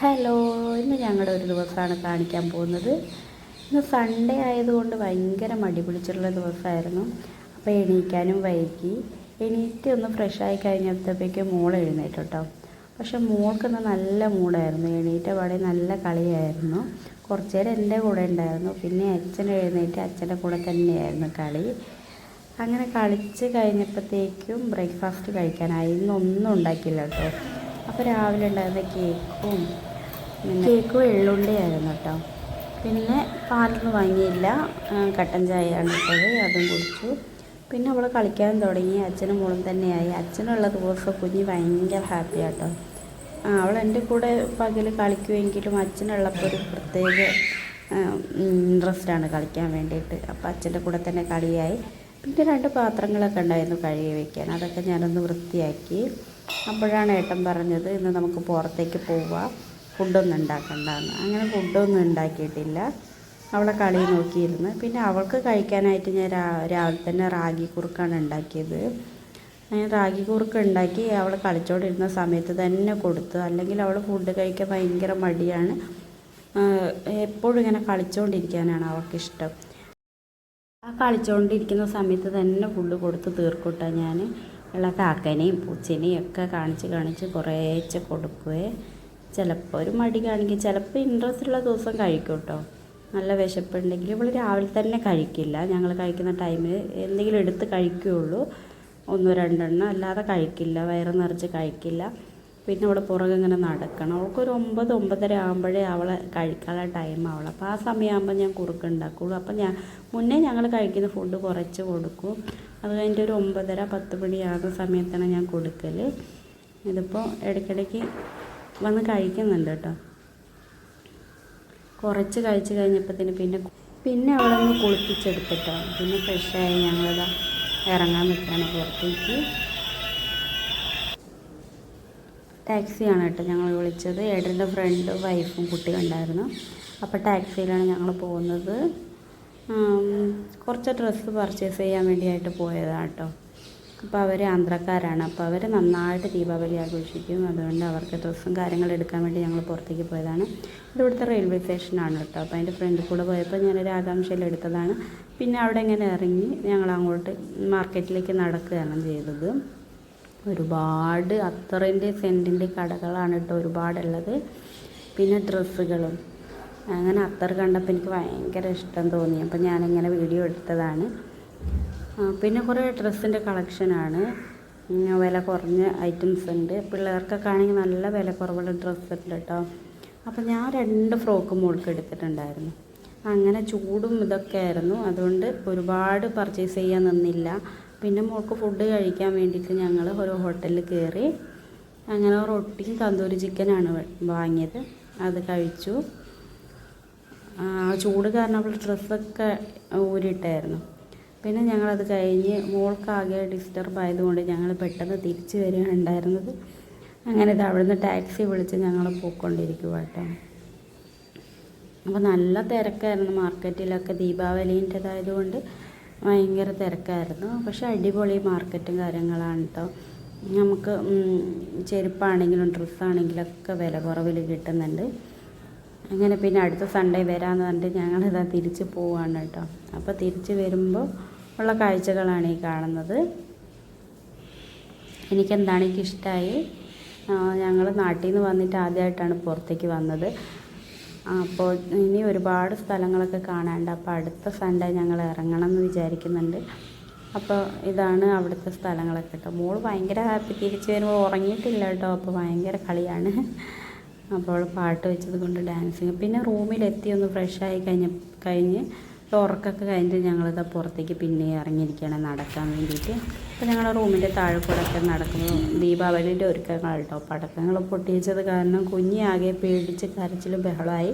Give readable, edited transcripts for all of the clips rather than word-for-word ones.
Hello, ഇന്ന് ഞങ്ങളുടെ ഒരു ദിവസമാണ് കാണിക്കാൻ പോകുന്നത്. ഇന്ന് സൺഡേ ആയതുകൊണ്ട് ഭയങ്കര മടി പിടിച്ചിട്ടുള്ള ദിവസമായിരുന്നു. അപ്പോൾ എണീക്കാനും വൈകി. എണീറ്റ് ഒന്ന് ഫ്രഷായി കഴിഞ്ഞപ്പോഴേക്കും മോൾ എഴുന്നേറ്റ് കേട്ടോ. പക്ഷെ മോൾക്കിന്ന് നല്ല മൂടായിരുന്നു. എണീറ്റ പാടെ നല്ല കളിയായിരുന്നു. കുറച്ച് നേരം എൻ്റെ കൂടെ ഉണ്ടായിരുന്നു. പിന്നെ അച്ഛൻ എഴുന്നേറ്റ് അച്ഛൻ്റെ കൂടെ തന്നെയായിരുന്നു കളി. അങ്ങനെ കളിച്ച് കഴിഞ്ഞപ്പോഴത്തേക്കും ബ്രേക്ക്ഫാസ്റ്റ് കഴിക്കാനായി. ഇന്നൊന്നും ഉണ്ടാക്കിയില്ല കേട്ടോ. അപ്പോൾ രാവിലെ ഉണ്ടായിരുന്ന കേക്കും എള്ളുണ്ടയായിരുന്നു കേട്ടോ. പിന്നെ പാലൊന്നും വാങ്ങിയില്ല, കട്ടൻ ചായയാണ് ഇട്ടത്, അതും കുടിച്ചു. പിന്നെ അവൾ കളിക്കാൻ തുടങ്ങി. അച്ഛനും മോളും തന്നെയായി. അച്ഛനുള്ള ദിവസം കുഞ്ഞ് ഭയങ്കര ഹാപ്പി കേട്ടോ. അവൾ എൻ്റെ കൂടെ പകൽ കളിക്കുമെങ്കിലും അച്ഛനുള്ളപ്പോൾ ഒരു പ്രത്യേക ഇൻട്രസ്റ്റാണ് കളിക്കാൻ വേണ്ടിയിട്ട്. അപ്പോൾ അച്ഛൻ്റെ കൂടെ തന്നെ കളിയായി. പിന്നെ 2 പാത്രങ്ങളൊക്കെ ഉണ്ടായിരുന്നു കഴുകി വയ്ക്കാൻ. അതൊക്കെ ഞാനൊന്ന് വൃത്തിയാക്കി. അപ്പോഴാണ് ഏട്ടൻ പറഞ്ഞത് ഇന്ന് നമുക്ക് പുറത്തേക്ക് പോവാം, ഫുഡൊന്നും ഉണ്ടാക്കണ്ടെന്ന്. അങ്ങനെ ഫുഡൊന്നും ഉണ്ടാക്കിയിട്ടില്ല. അവളെ കളി നോക്കിയിരുന്നു. പിന്നെ അവൾക്ക് കഴിക്കാനായിട്ട് ഞാൻ രാവിലെ തന്നെ റാഗി കുറുക്കാണ് ഉണ്ടാക്കിയത്. റാഗി കുറുക്ക് ഉണ്ടാക്കി അവൾ കളിച്ചോണ്ടിരുന്ന സമയത്ത് തന്നെ കൊടുത്തു. അല്ലെങ്കിൽ അവൾ ഫുഡ് കഴിക്കാൻ ഭയങ്കര മടിയാണ്. എപ്പോഴും ഇങ്ങനെ കളിച്ചുകൊണ്ടിരിക്കാനാണ് അവൾക്കിഷ്ടം. ആ കളിച്ചുകൊണ്ടിരിക്കുന്ന സമയത്ത് തന്നെ ഫുഡ് കൊടുത്ത് തീർക്കൂട്ടാ ഞാൻ. ഉള്ള കാക്കനെയും പൂച്ചേനെയും ഒക്കെ കാണിച്ച് കുറേശ്ശെ കൊടുക്കുവേ. ചിലപ്പോൾ ഒരു മടി കാണിക്കും, ചിലപ്പോൾ ഇൻട്രസ്റ്റ് ഉള്ള ദിവസം കഴിക്കും കേട്ടോ. നല്ല വിശപ്പുണ്ടെങ്കിൽ ഇവൾ രാവിലെ തന്നെ കഴിക്കില്ല. ഞങ്ങൾ കഴിക്കുന്ന ടൈമിൽ എന്തെങ്കിലും എടുത്ത് കഴിക്കുകയുള്ളൂ, 1-2 എണ്ണം, അല്ലാതെ കഴിക്കില്ല. വയറ് നിറച്ച് കഴിക്കില്ല. പിന്നെ അവൾ പുറകെ ഇങ്ങനെ നടക്കണം. അവൾക്കൊരു 9-9:30 ആകുമ്പോഴേ അവളെ കഴിക്കാനുള്ള ടൈം ആവുള്ളൂ. അപ്പോൾ ആ സമയമാകുമ്പോൾ ഞാൻ കുറുക്കുണ്ടാക്കുള്ളൂ. അപ്പോൾ മുന്നേ ഞങ്ങൾ കഴിക്കുന്ന ഫുഡ് കുറച്ച് കൊടുക്കും. അത് കഴിഞ്ഞിട്ട് ഒരു 9:30-10 മണിയാകുന്ന സമയത്താണ് ഞാൻ കൊടുക്കൽ. ഇതിപ്പോൾ ഇടയ്ക്കിടയ്ക്ക് വന്ന് കഴിക്കുന്നുണ്ട് കേട്ടോ. കുറച്ച് കഴിച്ച് കഴിഞ്ഞപ്പോഴത്തേന് പിന്നെ അവളൊന്ന് കുളിപ്പിച്ചെടുത്തിട്ടോ. പിന്നെ ഫ്രഷായി ഞങ്ങളിതാ ഇറങ്ങാൻ നിൽക്കുകയാണ് പുറത്തേക്ക്. ടാക്സിയാണ് കേട്ടോ ഞങ്ങൾ വിളിച്ചത്. ഏട്ടൻ്റെ ഫ്രണ്ട് വൈഫും കുട്ടിയും ഉണ്ടായിരുന്നു. അപ്പോൾ ടാക്സിയിലാണ് ഞങ്ങൾ പോകുന്നത്. കുറച്ച് ഡ്രസ്സ് പർച്ചേസ് ചെയ്യാൻ വേണ്ടിയായിട്ട് പോയതാണ് കേട്ടോ. അപ്പോൾ അവർ ആന്ധ്രക്കാരാണ്. അപ്പോൾ അവർ നന്നായിട്ട് ദീപാവലി ആഘോഷിക്കും. അതുകൊണ്ട് അവർക്ക് ഡ്രസ്സും കാര്യങ്ങളും എടുക്കാൻ വേണ്ടി ഞങ്ങൾ പുറത്തേക്ക് പോയതാണ്. ഇവിടുത്തെ റെയിൽവേ സ്റ്റേഷനാണ് കേട്ടോ. അപ്പോൾ അതിൻ്റെ ഫ്രണ്ടിൽ കൂടെ പോയപ്പോൾ ഞാനൊരു ആകാംക്ഷയിൽ എടുത്തതാണ്. പിന്നെ അവിടെ ഇങ്ങനെ ഇറങ്ങി ഞങ്ങൾ അങ്ങോട്ട് മാർക്കറ്റിലേക്ക് നടക്കുകയാണ് ചെയ്തത്. ഒരുപാട് അത്തറിൻ്റെ സെൻറ്റിൻ്റെ കടകളാണ് കേട്ടോ ഒരുപാടുള്ളത്. പിന്നെ ഡ്രസ്സുകളും. അങ്ങനെ അത്തർ കണ്ടപ്പോൾ എനിക്ക് ഭയങ്കര ഇഷ്ടം തോന്നി. അപ്പോൾ ഞാനിങ്ങനെ വീഡിയോ എടുത്തതാണ്. പിന്നെ കുറേ ഡ്രസ്സിൻ്റെ കളക്ഷനാണ്. വില കുറഞ്ഞ ഐറ്റംസ് ഉണ്ട്. പിള്ളേർക്കൊക്കെ ആണെങ്കിൽ നല്ല വില കുറവുള്ള ഡ്രസ്സ് ഉണ്ട് കേട്ടോ. അപ്പോൾ ഞാൻ 2 ഫ്രോക്ക് മോൾക്ക് എടുത്തിട്ടുണ്ടായിരുന്നു. അങ്ങനെ ചൂടും ഇതൊക്കെ ആയിരുന്നു. അതുകൊണ്ട് ഒരുപാട് പർച്ചേസ് ചെയ്യാൻ നിന്നില്ല. പിന്നെ മോൾക്ക് ഫുഡ് കഴിക്കാൻ വേണ്ടിയിട്ട് ഞങ്ങൾ ഒരു ഹോട്ടലിൽ കയറി. അങ്ങനെ റൊട്ടിയും തന്തൂരി ചിക്കനാണ് വാങ്ങിയത്. അത് കഴിച്ചു. ചൂട് കാരണം അവൾ ഡ്രസ്സൊക്കെ ഊരിയിട്ടായിരുന്നു. പിന്നെ ഞങ്ങളത് കഴിഞ്ഞ് മോൾക്കാകെ ഡിസ്റ്റർബ് ആയതുകൊണ്ട് ഞങ്ങൾ പെട്ടെന്ന് തിരിച്ച് വരികയാണ് ഉണ്ടായിരുന്നത്. അങ്ങനെ ഇത് അവിടുന്ന് ടാക്സി വിളിച്ച് ഞങ്ങൾ പോയിക്കൊണ്ടിരിക്കുക കേട്ടോ. അപ്പോൾ നല്ല തിരക്കായിരുന്നു മാർക്കറ്റിലൊക്കെ. ദീപാവലീൻ്റെതായതുകൊണ്ട് ഭയങ്കര തിരക്കായിരുന്നു. പക്ഷെ അടിപൊളി മാർക്കറ്റും കാര്യങ്ങളാണ് കേട്ടോ. നമുക്ക് ചെരുപ്പാണെങ്കിലും ഡ്രസ്സാണെങ്കിലൊക്കെ വില കുറവിൽ കിട്ടുന്നുണ്ട്. അങ്ങനെ പിന്നെ അടുത്ത സൺഡേ വരാമെന്ന് പറഞ്ഞിട്ട് ഞങ്ങളിതാ തിരിച്ച് പോവാണ് കേട്ടോ. അപ്പോൾ തിരിച്ച് വരുമ്പോൾ ഉള്ള കാഴ്ചകളാണ് ഈ കാണുന്നത്. എനിക്കിഷ്ടമായി. ഞങ്ങൾ നാട്ടിൽ നിന്ന് വന്നിട്ട് ആദ്യമായിട്ടാണ് പുറത്തേക്ക് വന്നത്. അപ്പോൾ ഇനി ഒരുപാട് സ്ഥലങ്ങളൊക്കെ കാണാനുണ്ട്. അപ്പോൾ അടുത്ത സൺഡേ ഞങ്ങൾ ഇറങ്ങണം എന്ന് വിചാരിക്കുന്നുണ്ട്. അപ്പോൾ ഇതാണ് അവിടുത്തെ സ്ഥലങ്ങളൊക്കെ കേട്ടോ. മോൾ ഭയങ്കര ഹാപ്പി. തിരിച്ച് വരുമ്പോൾ ഉറങ്ങിയിട്ടില്ല കേട്ടോ. അപ്പോൾ ഭയങ്കര കളിയാണ്. അപ്പോൾ അവൾ പാട്ട് വെച്ചത് കൊണ്ട് ഡാൻസിങ്. പിന്നെ റൂമിലെത്തി ഒന്ന് ഫ്രഷായി കഴിഞ്ഞ് ഉറക്കൊക്കെ കഴിഞ്ഞിട്ട് ഞങ്ങളിതാ പുറത്തേക്ക് പിന്നെ ഇറങ്ങിയിരിക്കുകയാണ് നടക്കാൻ വേണ്ടിയിട്ട്. അപ്പോൾ ഞങ്ങളുടെ റൂമിൻ്റെ താഴെ കൂടെ ഒക്കെ നടക്കുമ്പോൾ ദീപാവലിൻ്റെ ഒരുക്കങ്ങൾ കേട്ടോ. പടക്കങ്ങൾ പൊട്ടിച്ചത് കാരണം കുഞ്ഞി ആകെ പേടിച്ച് കരച്ചിലും ബഹളമായി.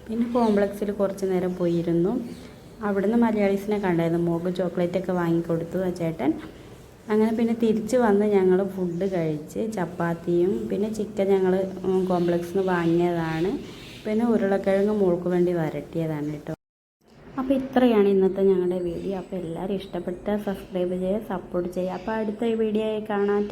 പിന്നെ കോംപ്ലക്സിൽ കുറച്ച് നേരം പോയിരുന്നു. അവിടുന്ന് മലയാളീസിനെ കണ്ടായിരുന്നു. മോൾക്ക് ചോക്ലേറ്റൊക്കെ വാങ്ങിക്കൊടുത്തു ആ ചേട്ടൻ. അങ്ങനെ പിന്നെ തിരിച്ച് വന്ന് ഞങ്ങൾ ഫുഡ് കഴിച്ച് ചപ്പാത്തിയും പിന്നെ ചിക്കൻ ഞങ്ങൾ കോംപ്ലക്സിൽ നിന്ന് വാങ്ങിയതാണ്. പിന്നെ ഉരുളക്കിഴങ്ങ് മോൾക്ക് വേണ്ടി വരട്ടിയതാണ് കേട്ടോ. അപ്പോൾ ഇത്രയാണ് ഇന്നത്തെ ഞങ്ങളുടെ വീഡിയോ. അപ്പോൾ എല്ലാവരും ഇഷ്ടപ്പെട്ടാൽ സബ്സ്ക്രൈബ് ചെയ്യുക, സപ്പോർട്ട് ചെയ്യുക. അപ്പോൾ അടുത്ത വീഡിയോയിൽ കാണാൻ.